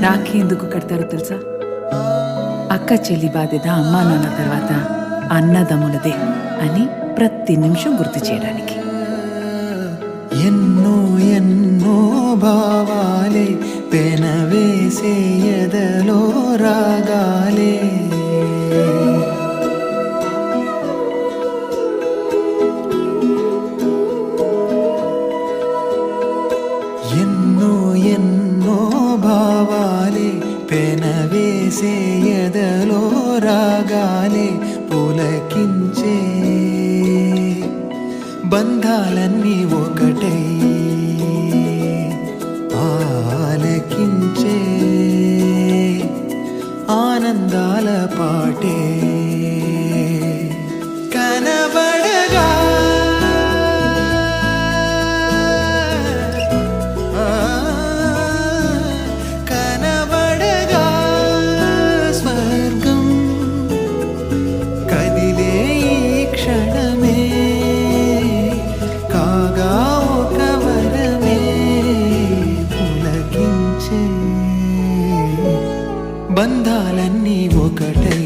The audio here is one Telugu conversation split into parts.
రాఖీ ఎందుకు కడతారో తెలుసా? అక్క చెల్లి బాధ్యత అమ్మా నాన్న తర్వాత అన్నదమ్ములదే అని ప్రతి నిమిషం గుర్తు చేయడానికి. ఎన్నో ఎన్నో భావాలే పెనవేసే ఎదలో రాగాలే, ఎన్నో ఎన్నో భావాలే పెనవేసే ఎదలో రాగాలే పులకించే బంధాలన్నీ ఒకటై ఆలకించే ఆనందాల పాటే కనబడగా కనబడగా స్వర్గం కదిలే ఈ క్షణమే కాగా ఒక వరమే పులకించే బంధాలన్నీ ఒకటై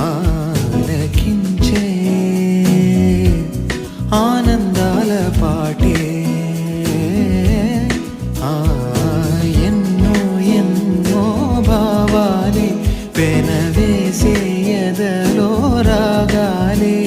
ఆలకించే ఆనందాల పాటే ఎన్నో ఎన్నో భావాలే పెనవేసే ఎదలో రాగాలే.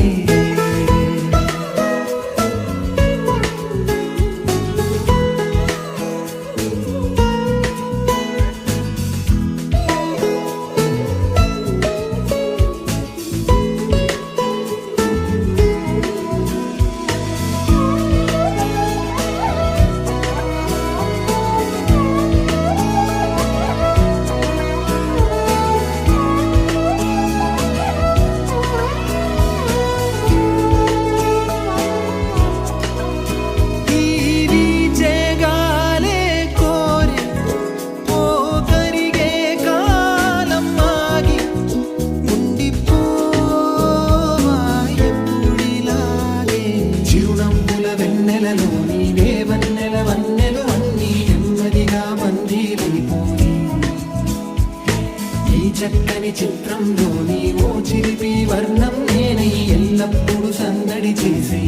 చక్కని చిత్రంలోని ఓ చిలిపి వర్ణం నేనై ఎల్లప్పుడూ సందడి చేసి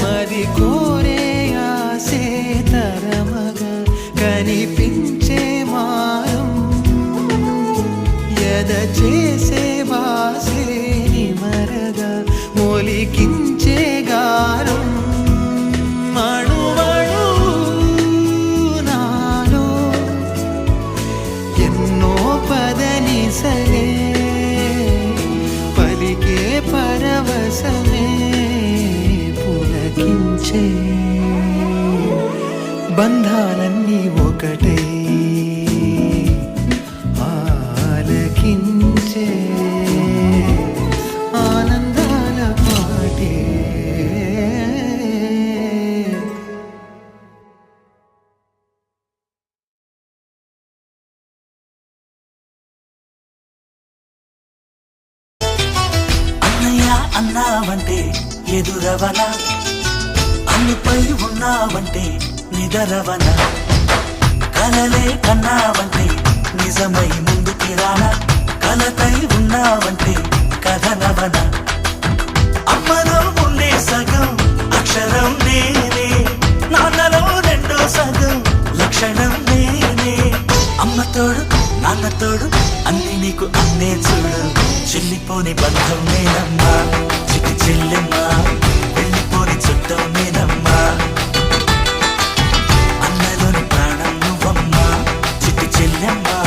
మరి కోరే ఆసే తరమగా కనిపించే మారం ఎద చేసే వాసే నిమరగా మొలికించే గారం పదనిసలే పలికే పరవశమే పులకించే బంధాలన్నీ ఒకటై ఆలకించే ఆనందాల పాటే. అన్నావంటే ఎదురవన, అన్నిపై ఉన్నావంటే నిదరవన, కలలే కన్నావంటే నిజమై ముందుకి రానా, కలతై ఉన్నావంటే కథనవన. అమ్మలో ఉండే సగం అక్షరం నేనే, నాన్నలో రెండో సగం లక్షణం నేనే. అమ్మతోడు నాన్నతోడు అన్ని నీకు అన్నే చూడు, చెల్లిపోని బంధం నేనమ్మా చిట్టి చెల్లెమ్మా, వెళ్ళిపోని చుట్టం నేనమ్మా. అన్నలోని ప్రాణం నువ్వమ్మా చిట్టి చెల్లెమ్మా,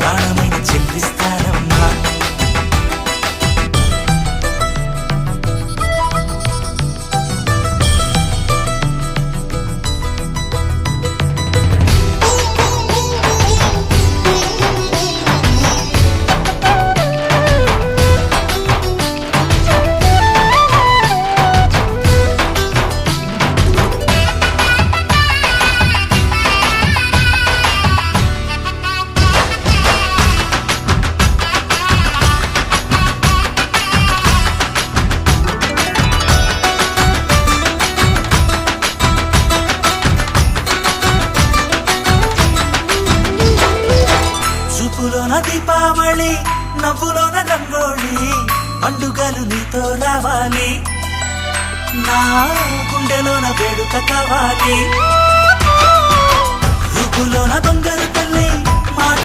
ప్రాణమైన చెల్లిస్తానమ్మా. దీపావళి నవ్వులోన రంగోళి పండుగలు నీతో రావాలి నా గుండెలోన వేడుక కావాలి రూపులోన బంగారు తల్లి